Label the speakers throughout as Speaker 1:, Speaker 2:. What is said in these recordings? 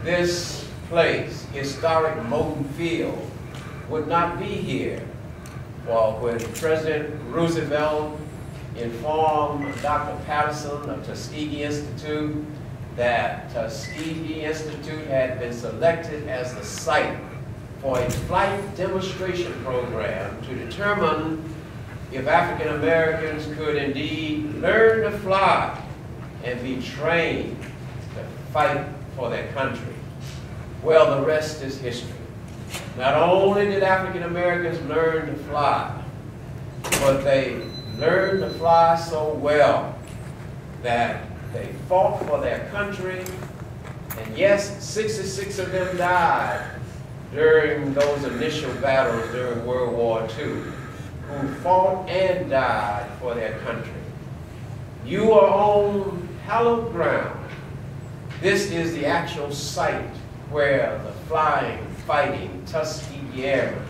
Speaker 1: this place, historic Moton Field, would not be here. Well, when President Roosevelt informed Dr. Patterson of Tuskegee Institute that Tuskegee Institute had been selected as the site for a flight demonstration program to determine if African Americans could indeed learn to fly and be trained to fight for their country. Well, the rest is history. Not only did African Americans learn to fly, but they learned to fly so well that they fought for their country, and yes, 66 of them died during those initial battles during World War II, who fought and died for their country. You are on hallowed ground. This is the actual site where the flying, fighting Tuskegee Airmen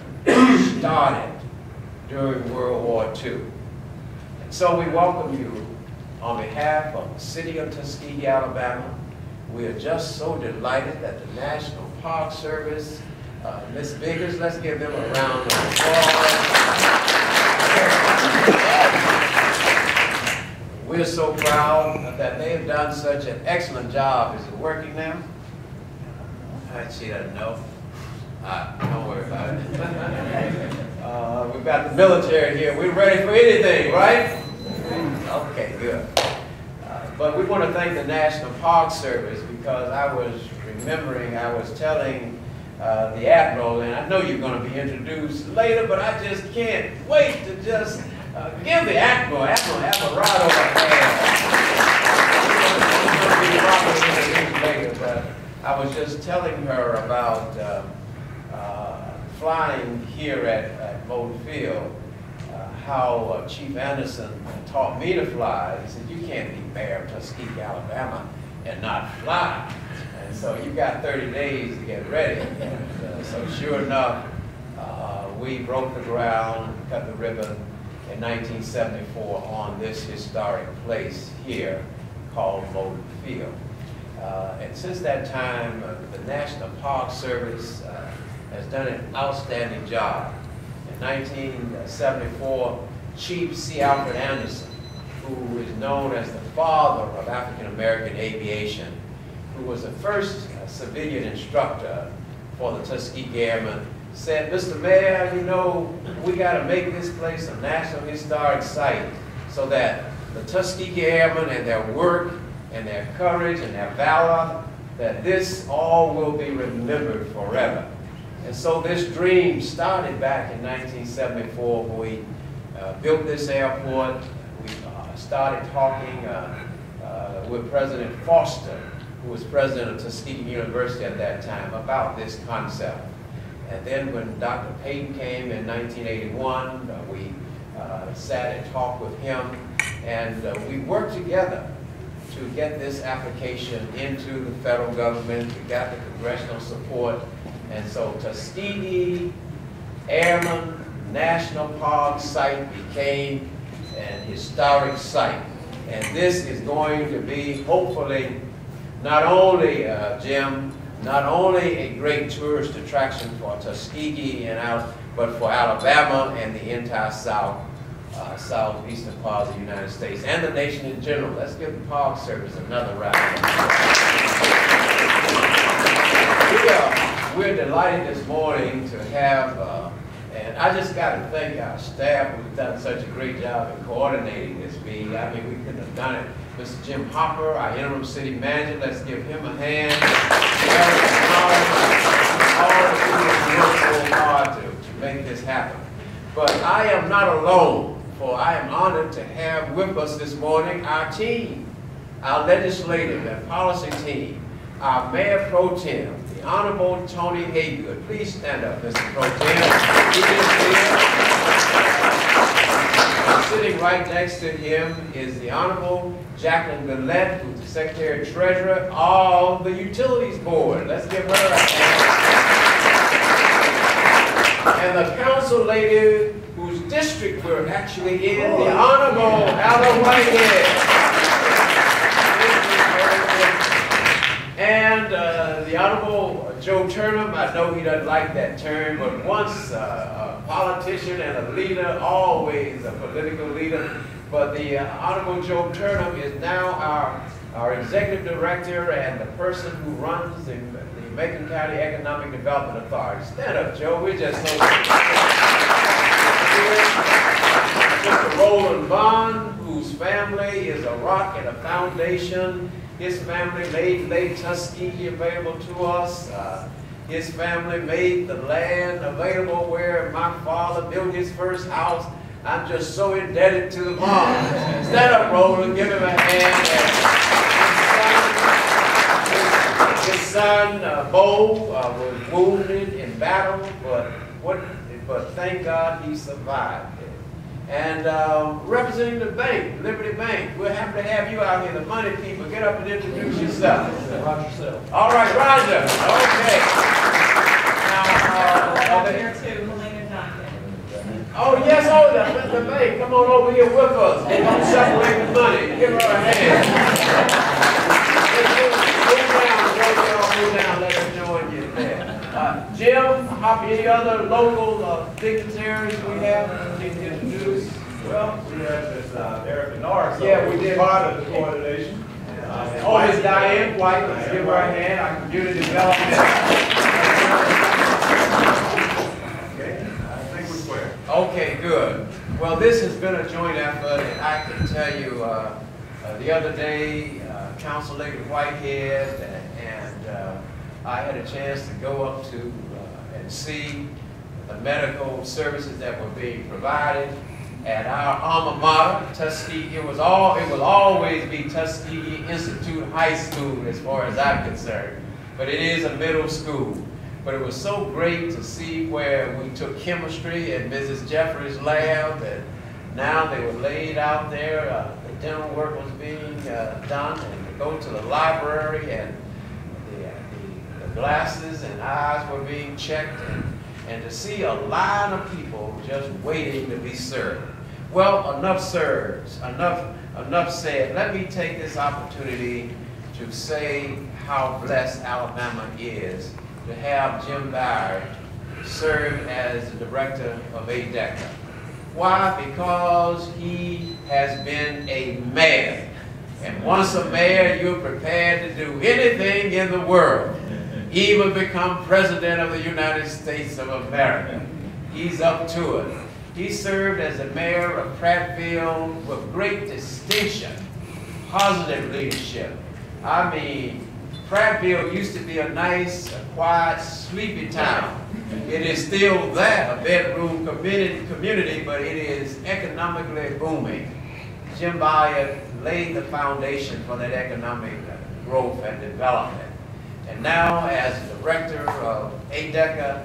Speaker 1: started during World War II. And so we welcome you on behalf of the City of Tuskegee, Alabama. We are just so delighted that the National Park Service, Ms. Biggers, let's give them a round of applause. We're so proud that they have done such an excellent job. Is it working now? She doesn't know. Don't worry about it. We've got the military here. We're ready for anything, right? Okay, good. But we want to thank the National Park Service because I was remembering, I was telling the Admiral, and I know you're going to be introduced later, but I just can't wait to just give the Admiral a ride over. I was just telling her about flying here at Moton Field, how Chief Anderson taught me to fly. He said, you can't be mayor of Tuskegee, Alabama and not fly. And so you've got 30 days to get ready. And, so sure enough, we broke the ground, cut the ribbon in 1974 on this historic place here called Moton Field. And since that time, the National Park Service has done an outstanding job. In 1974, Chief C. Alfred Anderson, who is known as the father of African American aviation, who was the first civilian instructor for the Tuskegee Airmen, said, Mr. Mayor, you know, we got to make this place a National Historic Site so that the Tuskegee Airmen and their work and their courage and their valor, that this all will be remembered forever. And so this dream started back in 1974 when we built this airport. We started talking with President Foster, who was president of Tuskegee University at that time, about this concept. And then when Dr. Payton came in 1981, we sat and talked with him, and we worked together to get this application into the federal government. We got the congressional support. And so Tuskegee Airmen National Park Site became an historic site. And this is going to be, hopefully, not only, Jim, not only a great tourist attraction for Tuskegee but for Alabama and the entire southeastern part of the United States and the nation in general. Let's give the Park Service another round of applause. We're delighted this morning to have, and I just got to thank our staff who's done such a great job in coordinating this meeting. I mean, we couldn't have done it. Mr. Jim Hopper, our interim city manager, let's give him a hand. All the people who worked so hard to make this happen. But I am not alone, for I am honored to have with us this morning our team, our legislative and policy team, our Mayor Pro Tem, the Honorable Tony Haygood. Please stand up, Mr. Pro Tem. He is here. Sitting right next to him is the Honorable Jacqueline Gillette, who's the Secretary-Treasurer of the Utilities Board. Let's give her a hand. And the council lady whose district we're actually in, the Honorable Alan Whitehead. And the the Honorable Joe Turnham, I know he doesn't like that term, but once a politician and a leader, always a political leader. But the Honorable Joe Turnham is now our executive director and the person who runs the Macon County Economic Development Authority. Stand up, Joe. We're just so Mr. Roland Bond, whose family is a rock and a foundation. His family made Lake Tuskegee available to us. His family made the land available where my father built his first house. I'm just so indebted to the Bonds. Stand up, Roland, give him a hand. His son, Bo, was wounded in battle, but thank God he survived it. And representing the bank, Liberty Bank, we're happy to have you out here, the money people. Get up and introduce yourself.
Speaker 2: Roger yourself.
Speaker 1: All right, Roger. Okay. Now,
Speaker 3: here too, Helena Johnson.
Speaker 1: oh, yes, the bank. Come on over here with us. Don't separate the money. Give her a hand. Move down, let us join you there. Jim, any other local dignitaries we have to introduce?
Speaker 2: Well, we have this Eric Bernard.
Speaker 1: Yeah, we did.
Speaker 2: Part of the coordination.
Speaker 1: Miss Diane White, let's give her a hand. Our community development.
Speaker 2: Okay, I think we're square.
Speaker 1: Okay, good. Well, this has been a joint effort, and I can tell you, the other day, Council Lady Whitehead and I had a chance to go up to and see the medical services that were being provided at our alma mater, Tuskegee. It will always be Tuskegee Institute High School as far as I'm concerned, but it is a middle school. But it was so great to see where we took chemistry in Mrs. Jeffrey's lab, and now they were laid out there. The dental work was being done, and to go to the library, and the glasses and eyes were being checked, and to see a line of people just waiting to be served. Well, enough served, enough said. Let me take this opportunity to say how blessed Alabama is to have Jim Barrett serve as the director of ADECA. Why? Because he has been a mayor. And once a mayor, you're prepared to do anything in the world, even become president of the United States of America. He's up to it. He served as the mayor of Prattville with great distinction, positive leadership. I mean, Prattville used to be a nice, quiet, sleepy town. It is still that, a bedroom community, but it is economically booming. Jim Barrett laid the foundation for that economic growth and development. And now, as director of ADECA,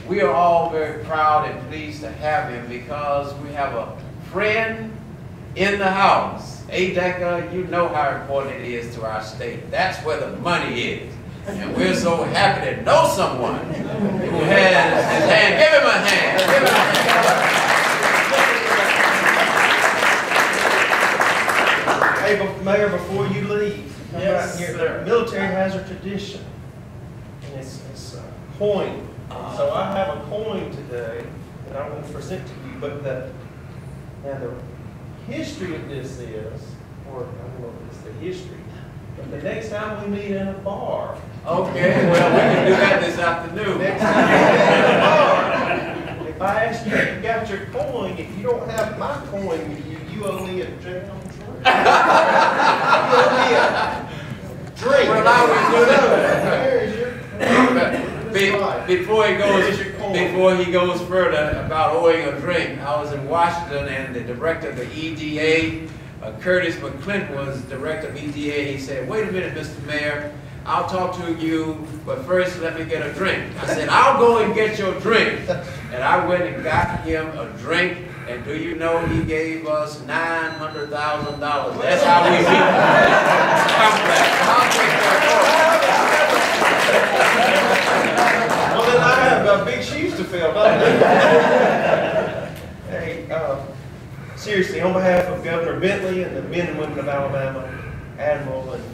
Speaker 1: we are all very proud and pleased to have him because we have a friend in the house. ADECA, you know how important it is to our state. That's where the money is. And we're so happy to know someone who has his hand. Give him a hand. Give him a hand.
Speaker 4: Hey, Mayor, before you leave,
Speaker 2: Yes,
Speaker 4: here,
Speaker 2: sir.
Speaker 4: the military has a tradition, and it's a coin. So I have a coin today that I'm going to present to you, but the history of this is, or I don't know if it's the history, but the next time we meet in a bar.
Speaker 1: Okay, well, we can do that this afternoon.
Speaker 4: Next time we meet in a bar, if I ask you if you got your coin, if you don't have my coin, you owe me a drink. You owe me a drink.
Speaker 1: Well, I would do that. Before he goes further about owing a drink, I was in Washington, and the director of the EDA, Curtis McClint, was director of EDA. He said, "Wait a minute, Mr. Mayor, I'll talk to you, but first let me get a drink." I said, "I'll go and get your drink." And I went and got him a drink, and do you know he gave us $900,000. That's how we beat the complex. I'll take that
Speaker 4: Well, then I have big shoes to fill. Hey, seriously, on behalf of Governor Bentley and the men and women of Alabama, Admiral and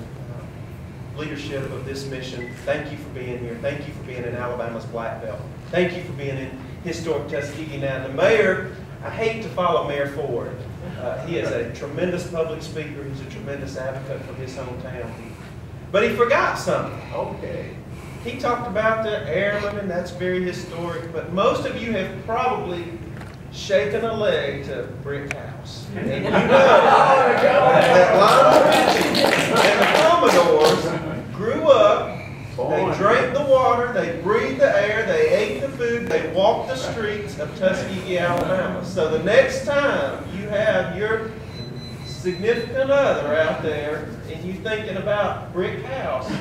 Speaker 4: leadership of this mission, thank you for being here. Thank you for being in Alabama's Black Belt. Thank you for being in historic Tuskegee. Now, the mayor, I hate to follow Mayor Ford. He is a tremendous public speaker. He's a tremendous advocate for his hometown. But he forgot something.
Speaker 1: Okay.
Speaker 4: He talked about the airmen, and that's very historic. But most of you have probably shaken a leg to Brick House. And you know that Lionel Richie and the Commodores grew up. They drank the water, they breathed the air, they ate the food, they walked the streets of Tuskegee, Alabama. So the next time you have your significant other out there and you're thinking about Brick House, you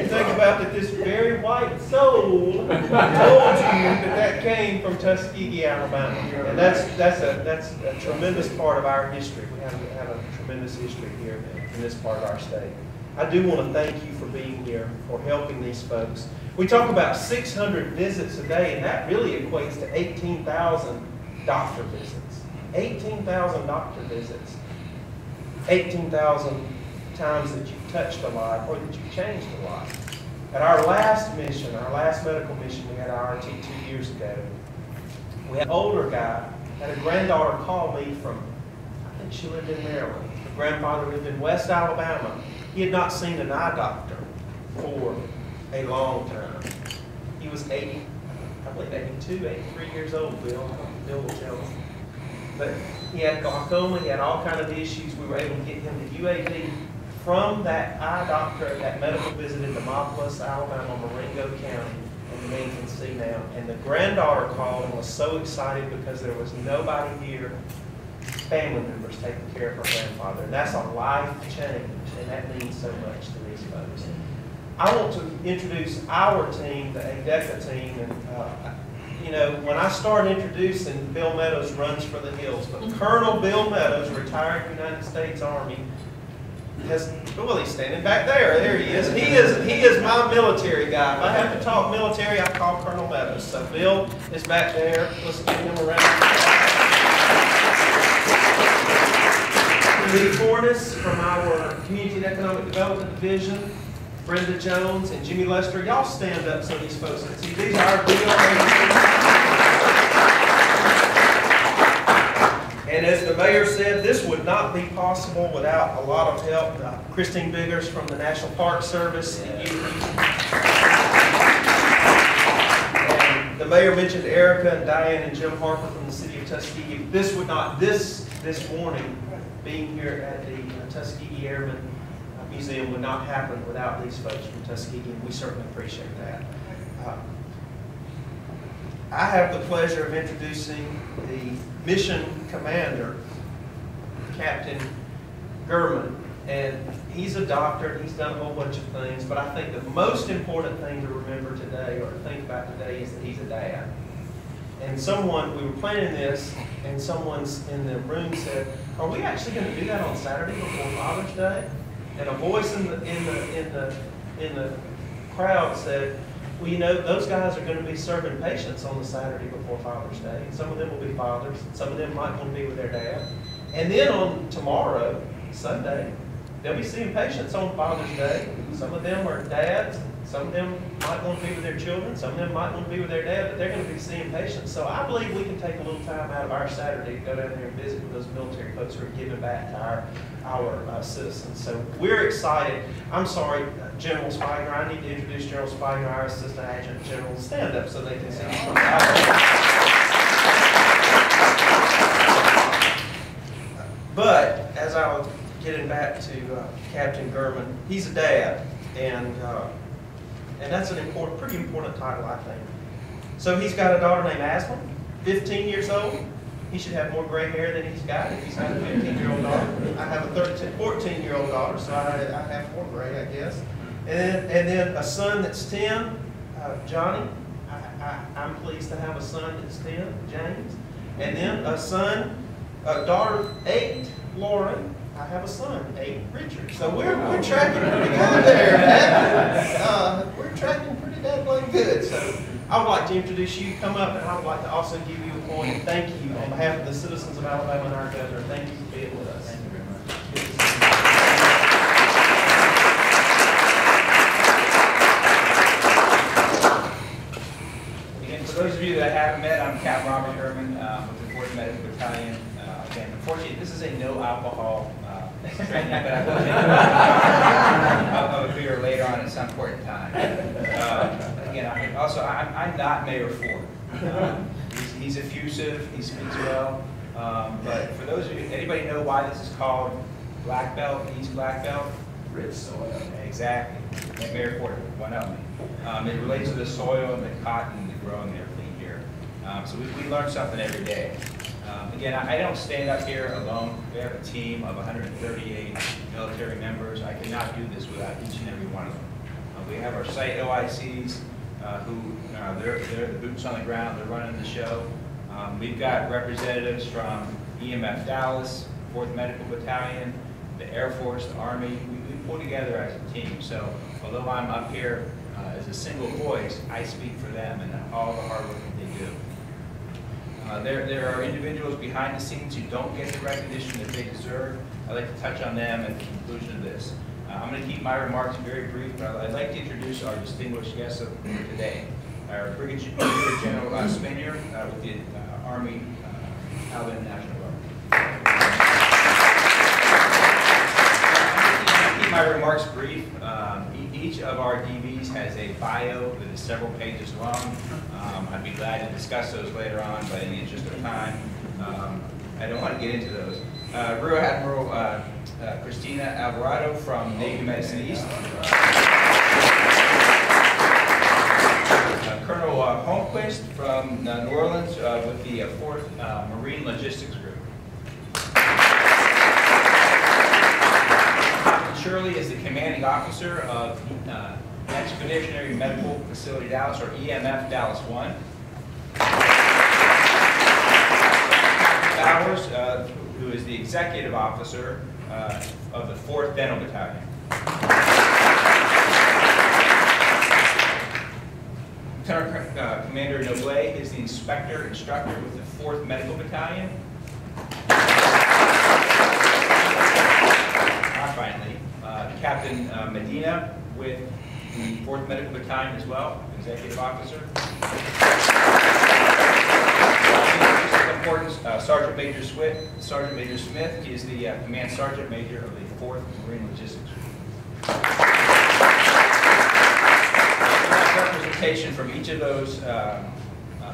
Speaker 4: think about that this very white soul told you that came from Tuskegee, Alabama. And that's a tremendous part of our history. We have a tremendous history here in this part of our state. I do want to thank you for being here, for helping these folks. We talk about 600 visits a day, and that really equates to 18,000 doctor visits. 18,000 doctor visits. 18,000 times that you've touched a life or that you've changed a life. At our last mission, our last medical mission, we had IRT 2 years ago. We had an older guy, had a granddaughter call me from, I think she lived in Maryland. Her grandfather lived in West Alabama. He had not seen an eye doctor for a long time. He was 80, I believe 82, 83 years old, Bill will tell me. But he had glaucoma, he had all kinds of issues. We were able to get him to UAB from that eye doctor at that medical visit in Demopolis, Alabama, Marengo County, and the man can see now. And the granddaughter called and was so excited because there was nobody here, family members taking care of her grandfather. And that's a life change, and that means so much to these folks. I want to introduce our team, the ADECA team. And you know, when I start introducing, Bill Meadows runs for the hills, but Colonel Bill Meadows, retired United States Army, has, well, he's standing back there. There he is. He is my military guy. If I have to talk military, I call Colonel Meadows. So Bill is back there. Let's give him a round. Lee Fornes from our Community and Economic Development Division, Brenda Jones and Jimmy Lester. Y'all stand up so these folks can see. These are our And as the mayor said, this would not be possible without a lot of help. Christine Biggers from the National Park Service. And the mayor mentioned Erica and Diane and Jim Harper from the City of Tuskegee. This would not, this morning, being here at the Tuskegee Airmen Museum would not happen without these folks from Tuskegee, and we certainly appreciate that. I have the pleasure of introducing the mission commander, Captain Gurman, and he's a doctor, he's done a whole bunch of things, but I think the most important thing to remember today, or to think about today, is that he's a dad. And we were planning this, and someone's in the room said, "Are we actually going to do that on Saturday before Father's Day?" And a voice in the crowd said, "Well, you know, those guys are going to be serving patients on the Saturday before Father's Day. And some of them will be fathers, and some of them might want to be with their dad. And then on tomorrow, Sunday, they'll be seeing patients on Father's Day. Some of them are dads, some of them might want to be with their children, some of them might want to be with their dad, but they're going to be seeing patients. So I believe we can take a little time out of our Saturday to go down there and visit with those military folks who are giving back to our citizens. So we're excited. I'm sorry, General Spigner, I need to introduce General Spigner, our Assistant Adjutant General. Stand up so they can see you. But as I was getting back to Captain Gurman, he's a dad, and that's an pretty important title, I think. So he's got a daughter named Asma, 15 years old. He should have more gray hair than he's got if he's got a 15-year-old daughter. I have a 14-year-old daughter, so I have more gray, I guess. And then a son that's 10, Johnny. I'm pleased to have a son that's 10, James. And then a daughter 8, Lauren. I have a son, 8, Richard. So we're tracking pretty good there. We're tracking pretty damn good. So I would like to introduce you. Come up, and I would like to also give you a point and thank you on behalf of the citizens of Alabama and our governor. Thank you for being with us. Thank you very much.
Speaker 3: haven't met, I'm Captain Robert Herman with the 4th Medical Battalion. Again, unfortunately, this is a no alcohol training, but I will take a beer later on at some point in time. Again, I'm not Mayor Ford. He's effusive, he speaks well, but for those of you, anybody know why this is called Black Belt, East Black Belt?
Speaker 1: Rich soil.
Speaker 3: Exactly. Mayor Ford, one of me. It relates to the soil and the cotton and the growing and everything here. So we learn something every day. Again, I don't stand up here alone. We have a team of 138 military members. I cannot do this without each and every one of them. We have our site OICs who, they're the boots on the ground, they're running the show. We've got representatives from EMF Dallas, 4th Medical Battalion, the Air Force, the Army. We pull together as a team. So although I'm up here as a single voice, I speak for them and all the hard work that they do. There are individuals behind the scenes who don't get the recognition that they deserve. I'd like to touch on them at the conclusion of this. I'm going to keep my remarks very brief, but I'd like to introduce our distinguished guests of today. Our Brigadier General Spanier with the Army Alabama National Guard. I'll keep my remarks brief. Each of our DBs has a bio that is several pages long. I'd be glad to discuss those later on, but in the interest of time, I don't want to get into those. Rear Admiral Christina Alvarado from Navy Medicine East. Colonel Holmquist from New Orleans with the 4th Marine Logistics Group. Shirley is the commanding officer of Expeditionary Medical Facility Dallas, or EMF Dallas 1. Bowers, who is the executive officer of the 4th Dental Battalion. Lieutenant Commander Noble is the instructor with the 4th Medical Battalion. Finally, Captain Medina with the 4th Medical Battalion as well, executive officer. Important, Sergeant Major Smith, he is the Command Sergeant Major of the 4th Marine Logistics Group. Representation from each of those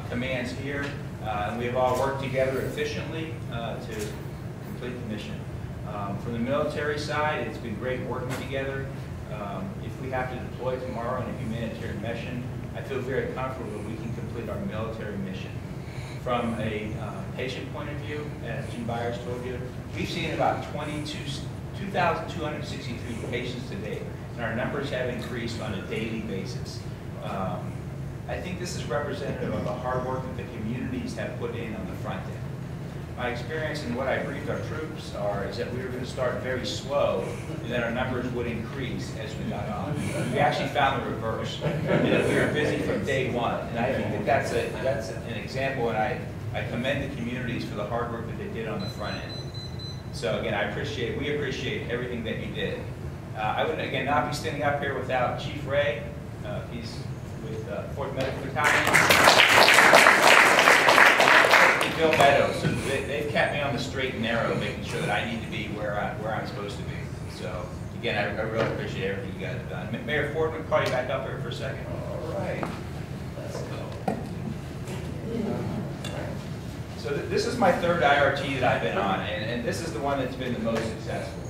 Speaker 3: commands here, and we have all worked together efficiently to complete the mission. From the military side, it's been great working together. If we have to deploy tomorrow on a humanitarian mission, I feel very comfortable that we can complete our military mission. From a patient point of view, as Jim Byers told you, we've seen about 2,263 patients to date, and our numbers have increased on a daily basis. I think this is representative of the hard work that the communities have put in on the front end. My experience and what I briefed our troops is that we were going to start very slow, and then our numbers would increase as we got on. We actually found the reverse, and that we were busy from day one. And I think that that's an example, and I commend the communities for the hard work that they did on the front end. So again, we appreciate everything that you did. I would again not be standing up here without Chief Ray. He's with 4th Medical Battalion. Bill Meadows, so they've kept me on the straight and narrow, making sure that I need to be where I'm supposed to be. So again, I really appreciate everything you guys have done. Mayor Ford, we can call you back up here for a second.
Speaker 1: All right, let's go.
Speaker 3: So this is my 3rd IRT that I've been on, and this is the one that's been the most successful.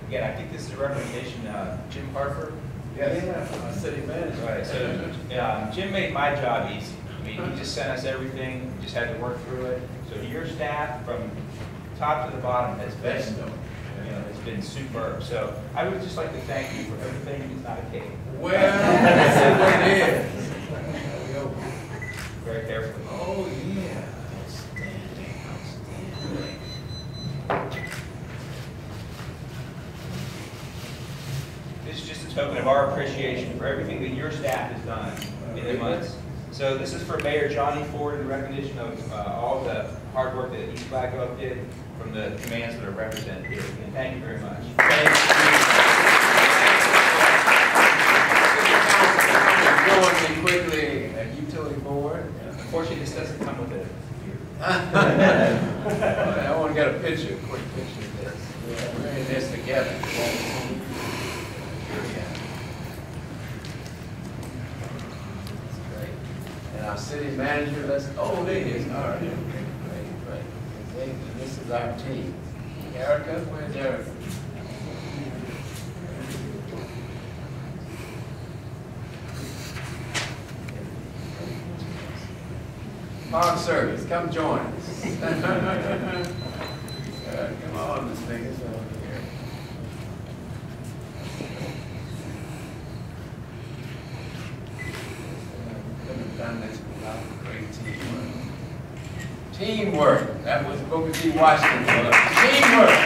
Speaker 3: Again, I think this is a representation of Jim Harper.
Speaker 1: Yes, city manager.
Speaker 3: Right, so Jim made my job easy. I mean, he just sent us everything, we just had to work through it. So your staff from top to the bottom has been superb. So I would just like to thank you for everything. It's not a cake.
Speaker 1: Well, that's what it is.
Speaker 3: Very carefully.
Speaker 1: Oh, yeah. Outstanding, outstanding.
Speaker 3: This is just a token of our appreciation for everything that your staff has done in the months. So this is for Mayor Johnny Ford in recognition of all the hard work that East Black Oak did from the commands that are represented here. And thank you very much.
Speaker 1: Thank you. Going quickly at utility board.
Speaker 3: Unfortunately, this doesn't come with it.
Speaker 1: I want to get a picture, a quick picture of this. We're in this together. And our city manager, oh, there he is. All right. Great. And this is our team. Erica, where's Erica? Park Service, come join us. Come on, this thing is over here. Could have done this without great teamwork. Teamwork. That was Booker T. Washington. Teamwork.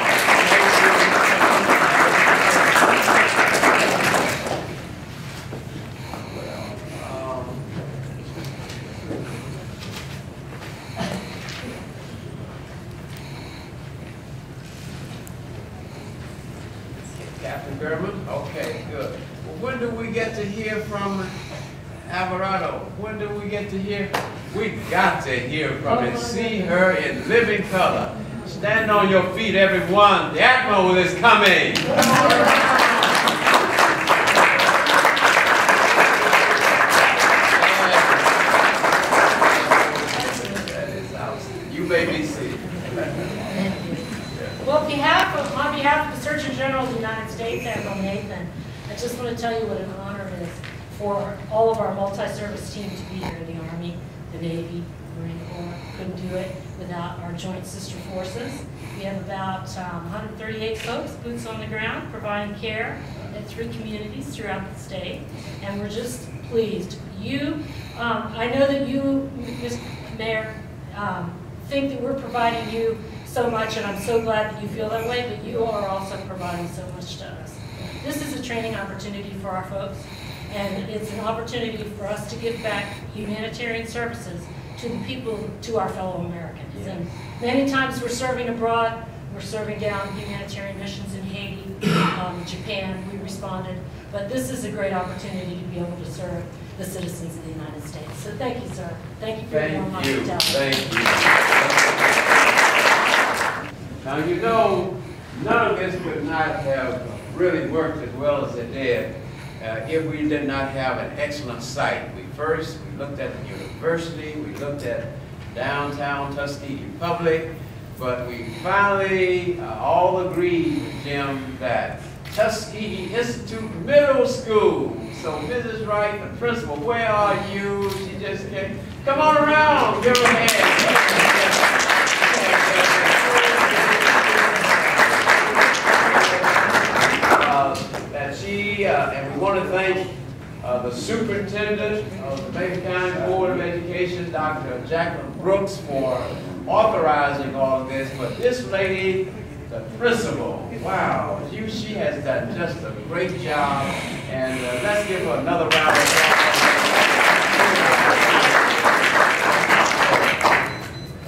Speaker 1: Captain German? Okay, good. Well, when do we get to hear from Alvarado? When do we get to hear? We got to hear from and see her in living color. Stand on your feet, everyone. The Admiral is coming. That is awesome. You may be seated.
Speaker 5: Well, on behalf of the Surgeon General of the United States, Admiral Nathan, I just want to tell you what an honor it is for all of our multi-service team to be here in the Army, the Navy, Marine Corps. Couldn't do it without our joint sister forces. We have about 138 folks, boots on the ground, providing care in 3 communities throughout the state, and we're just pleased. I know that you, Mr. Mayor, think that we're providing you so much, and I'm so glad that you feel that way, but you are also providing so much to us. This is a training opportunity for our folks, and it's an opportunity for us to give back humanitarian services to the people, to our fellow Americans. Yes. And many times we're serving abroad, we're serving down humanitarian missions in Haiti, Japan, we responded, but this is a great opportunity to be able to serve the citizens of the United States. So thank you, sir. Thank you for your warm hospitality.
Speaker 1: Thank you. Now, you know, none of this would not have really worked as well as it did if we did not have an excellent site. We looked at the university, we looked at downtown Tuskegee Public, but we finally all agreed with Jim that Tuskegee Institute Middle School. So Mrs. Wright, the principal, where are you? She just came. Come on around, give her a hand. And we want to thank the superintendent of the Macon County Board of Education, Dr. Jacqueline Brooks, for authorizing all of this. But this lady, the principal, wow, she has done just a great job. And let's give her another round of applause.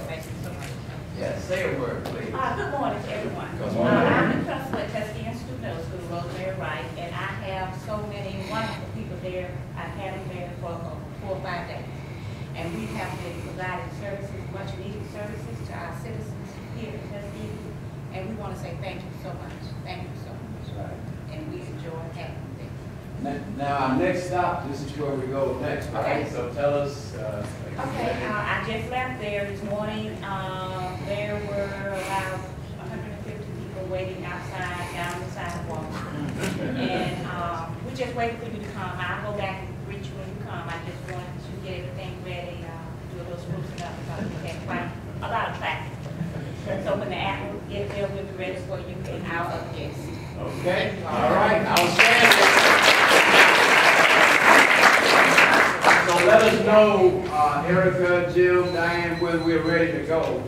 Speaker 6: Thank you so much.
Speaker 1: Yes, say a word, please.
Speaker 6: Good morning to everyone.
Speaker 1: Good morning.
Speaker 6: I'm the principal at Tuskegee Institute Middle School, Rosemary Wright, and I have so many wonderful people there. I've had them there for 4 or 5 days. And we have been providing services, much needed services to our citizens here in Tuskegee. And we want to say thank you so much. Thank you so much.
Speaker 1: Right.
Speaker 6: And we enjoy having them there.
Speaker 1: Now, our next stop, this is where we go next, right?
Speaker 6: Okay.
Speaker 1: So tell us.
Speaker 6: Okay, I just left there this morning. There were about 150 people waiting outside, down the sidewalk. And we just waited for you to come. I'll go back and greet you when you come. I just wanted to get everything ready, do a little sprucing up because we had quite a lot of traffic. So when the Admiral gets there, we'll be ready for you and our other guests.
Speaker 1: Okay, all right, I'll stand. So let us know, Erica, Jill, Diane, when we're ready to go.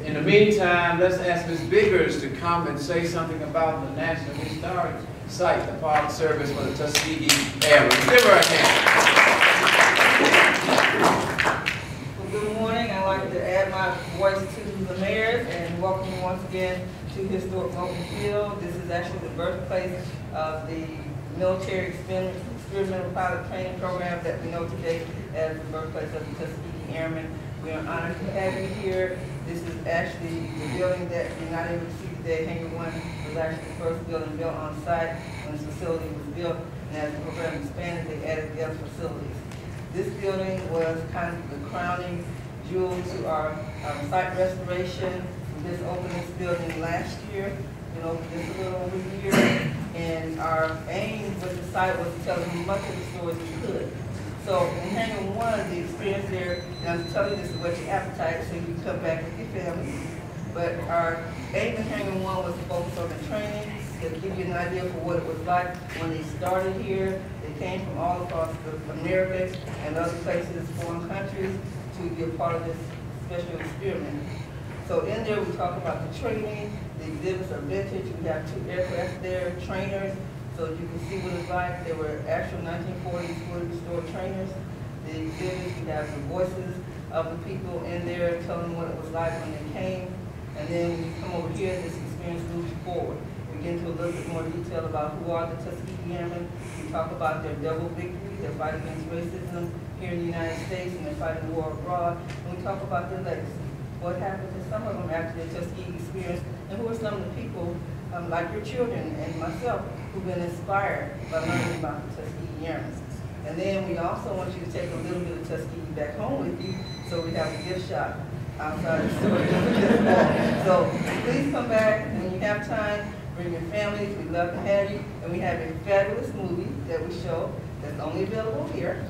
Speaker 1: In the meantime, let's ask Ms. Biggers to come and say something about the National Historic Site, the Park Service for the Tuskegee area. Give her a hand.
Speaker 7: Well, good morning. I'd like to add my voice to the mayor's and welcome you once again to historic Moulton Field. This is actually the birthplace of the military experimental pilot training program that we know today as the birthplace of the Tuskegee Airmen. We are honored to have you here. This is actually the building that you're not able to see today. Hangar 1 was actually the first building built on site when this facility was built, and as the program expanded, they added the other facilities. This building was kind of the crowning jewel to our site restoration. We just opened this building last year, just a little over a year, and our aim with the site was to tell as much of the stories as we could. So in Hangar 1, the experience there, and I'm telling you this is what your appetite so you can come back with your family. But our aim in Hangar 1 was to focus on the training, to give you an idea for what it was like when they started here. They came from all across America and other places, foreign countries, to be a part of this special experiment. So in there we talk about the training, the exhibits are vintage, we have 2 aircraft there, trainers, so you can see what it's like. They were actual 1940s fully restored trainers. The exhibits, we have the voices of the people in there telling them what it was like when they came. And then when you come over here, this experience moves you forward. We get into a little bit more detail about who are the Tuskegee Airmen. We talk about their double victory, their fight against racism here in the United States and their fight in the war abroad. And we talk about their legacy. What happened to some of them after the Tuskegee experience, and who are some of the people, like your children and myself, who've been inspired by learning about the Tuskegee Airmen. And then we also want you to take a little bit of Tuskegee back home with you, so we have a gift shop outside the store. So please come back when you have time, bring your families, we'd love to have you. And we have a fabulous movie that we show that's only available here,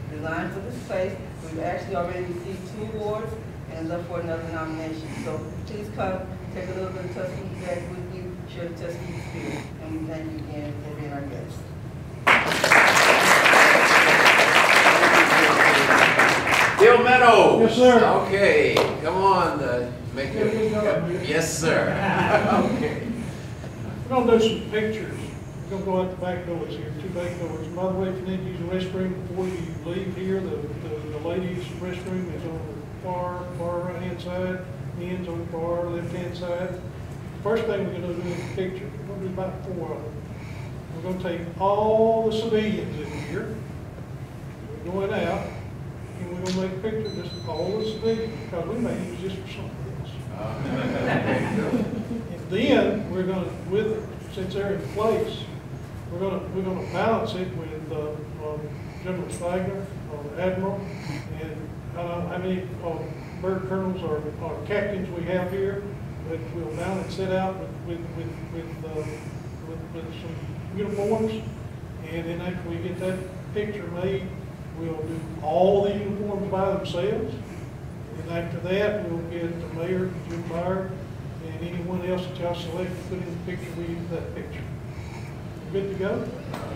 Speaker 7: designed for this place. We've actually already received 2 awards and is up for another nomination. So please come, take a little bit of Tuskegee back with you, share the Tuskegee spirit, and we thank you again for being our guest.
Speaker 1: Bill Meadows.
Speaker 8: Yes, sir.
Speaker 1: Okay, come on, make it. Yes, sir. Okay.
Speaker 8: We're gonna do some pictures. We're gonna go out the back doors here, 2 back doors. By the way, if you need to use the restroom before you leave here, the ladies' restroom is on the far right-hand side, men's on the far left-hand side. First thing we're gonna do is a picture. We're gonna do about 4 of them. We're gonna take all the civilians in here. We're going out, and we're gonna make a picture of just all the civilians, because we may use this for something else. And then we're gonna, since they're in place, we're gonna balance it with General Stagner, Admiral, and I don't know how many bird colonels or captains we have here, but we'll balance it out with some uniforms, and then after we get that picture made, we'll do all the uniforms by themselves, and after that, we'll get the mayor, Jim Byer, and anyone else that y'all select to put in the picture. We use that picture. Good to go?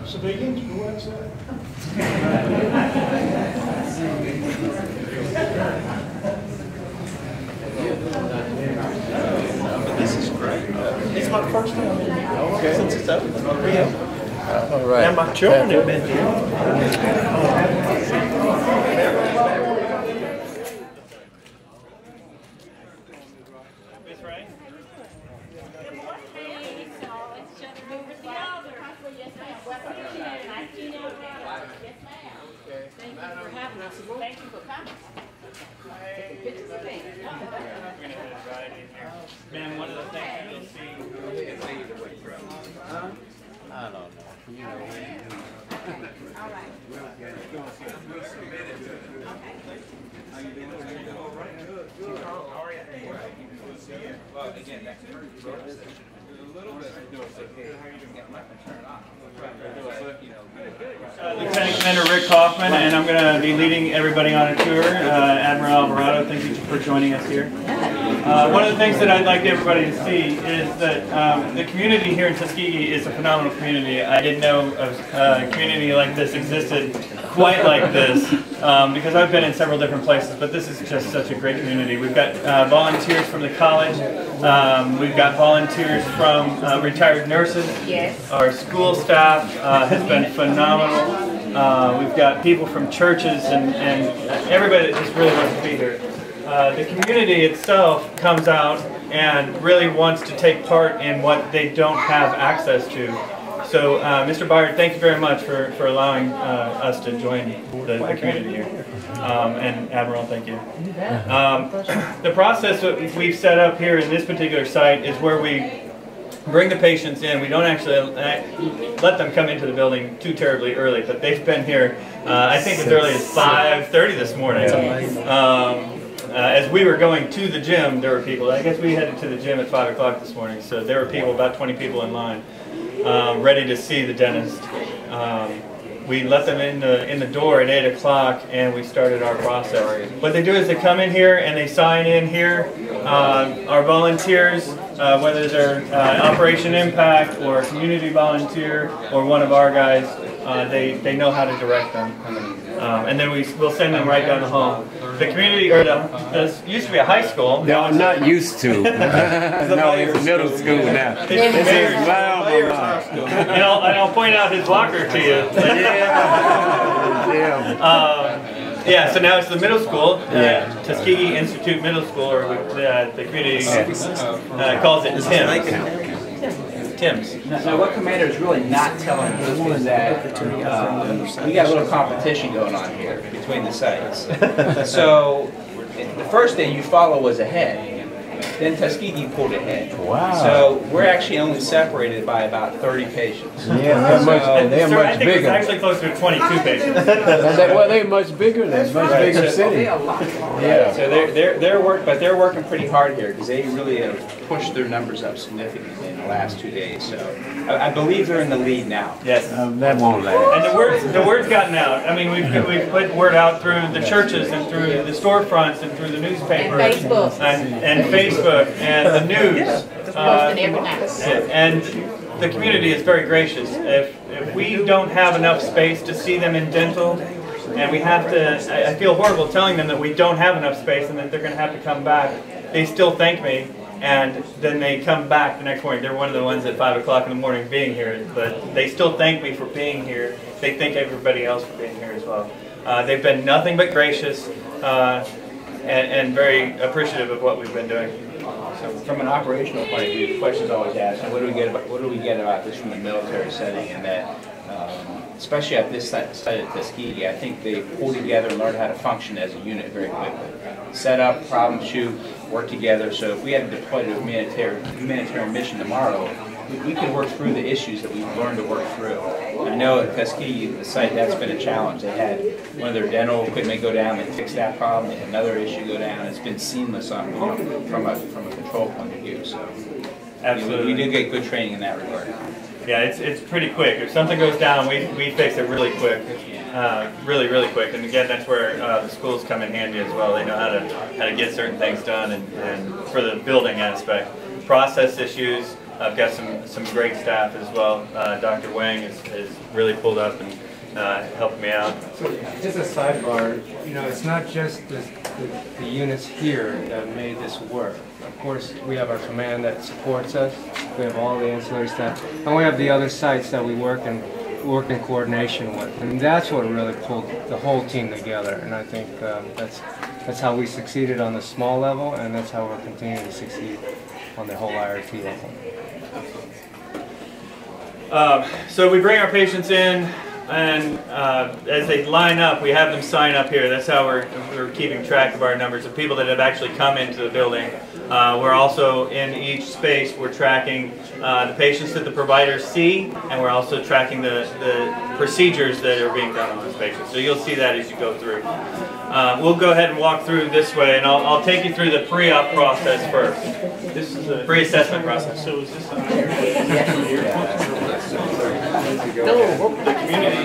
Speaker 8: Civilians, go outside.
Speaker 4: This is great. It's my first time
Speaker 1: Okay.
Speaker 4: since it's open.
Speaker 1: All right.
Speaker 4: And my children have been here.
Speaker 6: Thank you for coming. Pictures of me.
Speaker 3: Man, one of the things you'll see.
Speaker 1: I don't know. You know.
Speaker 6: All right.
Speaker 3: Well, again, next turn, a little bit. Lieutenant Commander Rick Kaufman, and I'm going to be leading everybody on a tour. Admiral Alvarado, thank you for joining us here. One of the things that I'd like everybody to see is that the community here in Tuskegee is a phenomenal community. I didn't know a community like this existed quite like this because I've been in several different places, but this is just such a great community. We've got volunteers from the college. We've got volunteers from retired nurses.
Speaker 6: Yes.
Speaker 3: Our school staff has been phenomenal. We've got people from churches and everybody that just really wants to be here. The community itself comes out and really wants to take part in what they don't have access to.
Speaker 9: So, Mr. Byard, thank you very much for allowing us to join the community here. And Admiral, thank you. The process that we've set up here in this particular site is where we bring the patients in. We don't actually let them come into the building too terribly early, but they've been here, I think as early as 5:30 this morning. As we were going to the gym, there were people. I guess we headed to the gym at 5 o'clock this morning, so there were people, about 20 people in line, ready to see the dentist. We let them in the door at 8 o'clock, and we started our process. What they do is they come in here and they sign in here. Our volunteers, whether they're Operation Impact or a community volunteer or one of our guys, they know how to direct them. And then we'll send them right down the hall. The community, or this used to be a high school.
Speaker 10: No, I'm not used to. No, it's middle school now.
Speaker 9: It's Mayor's High School. And I'll point out his locker to you. Yeah, so now it's the middle school, Tuskegee Institute Middle School, or the community calls it Tim's.
Speaker 3: Now, what Commander is really not telling us is that we got a little competition going on here between the sites. So, the first day you follow was ahead. Then Tuskegee pulled ahead.
Speaker 10: Wow.
Speaker 3: So we're actually only separated by about 30 patients.
Speaker 10: Yeah, they're much
Speaker 9: I think
Speaker 10: bigger.
Speaker 9: it's actually closer to 22 patients.
Speaker 10: Well, they're much bigger. They're much bigger city.
Speaker 3: Yeah. So they're working pretty hard here because they really have pushed their numbers up significantly in the last 2 days. So I believe they're in the lead now.
Speaker 9: Yes.
Speaker 10: That won't last.
Speaker 9: And the word's gotten out. I mean, we've put word out through the churches and through the storefronts and through the newspapers
Speaker 6: And Facebook.
Speaker 9: and Facebook and the news.
Speaker 6: Posting every night.
Speaker 9: And the community is very gracious. If we don't have enough space to see them in dental, and we have to, I feel horrible telling them that we don't have enough space and that they're going to have to come back. They still thank me, and then they come back the next morning. They're one of the ones at 5 o'clock in the morning being here, but they still thank me for being here. They thank everybody else for being here as well. They've been nothing but gracious and very appreciative of what we've been doing.
Speaker 3: So from an operational point of view, the question's always asked, what do we get about this from the military setting? And that, especially at this site at Tuskegee, I think they pulled together and learned how to function as a unit very quickly. Set up, problem shoot, work together. So if we had to deploy to a humanitarian mission tomorrow, we can work through the issues that we've learned to work through. I know at Tuskegee, the site, that's been a challenge. They had one of their dental equipment go down, they fixed that problem, they had another issue go down. It's been seamless from a control point of view. So
Speaker 9: Absolutely.
Speaker 3: we do get good training in that regard.
Speaker 9: Yeah, it's pretty quick. If something goes down, we fix it really quick, really quick. And again, that's where the schools come in handy as well. They know how to get certain things done, and for the building aspect, process issues. I've got some great staff as well. Dr. Wang has really pulled up and helped me out.
Speaker 11: So just a sidebar, you know, it's not just the units here that made this work. Of course, we have our command that supports us. We have all the ancillary staff, and we have the other sites that we work in coordination with, and that's what really pulled the whole team together. And I think that's how we succeeded on the small level, and that's how we're continuing to succeed on the whole IRT level.
Speaker 9: So we bring our patients in, and as they line up, we have them sign up here. That's how we're keeping track of our numbers of people that have actually come into the building. We're also in each space, we're tracking the patients that the providers see, and we're also tracking the procedures that are being done on those patients. So you'll see that as you go through. We'll go ahead and walk through this way, and I'll take you through the pre-op process first. This is a pre-assessment process. So is this the community?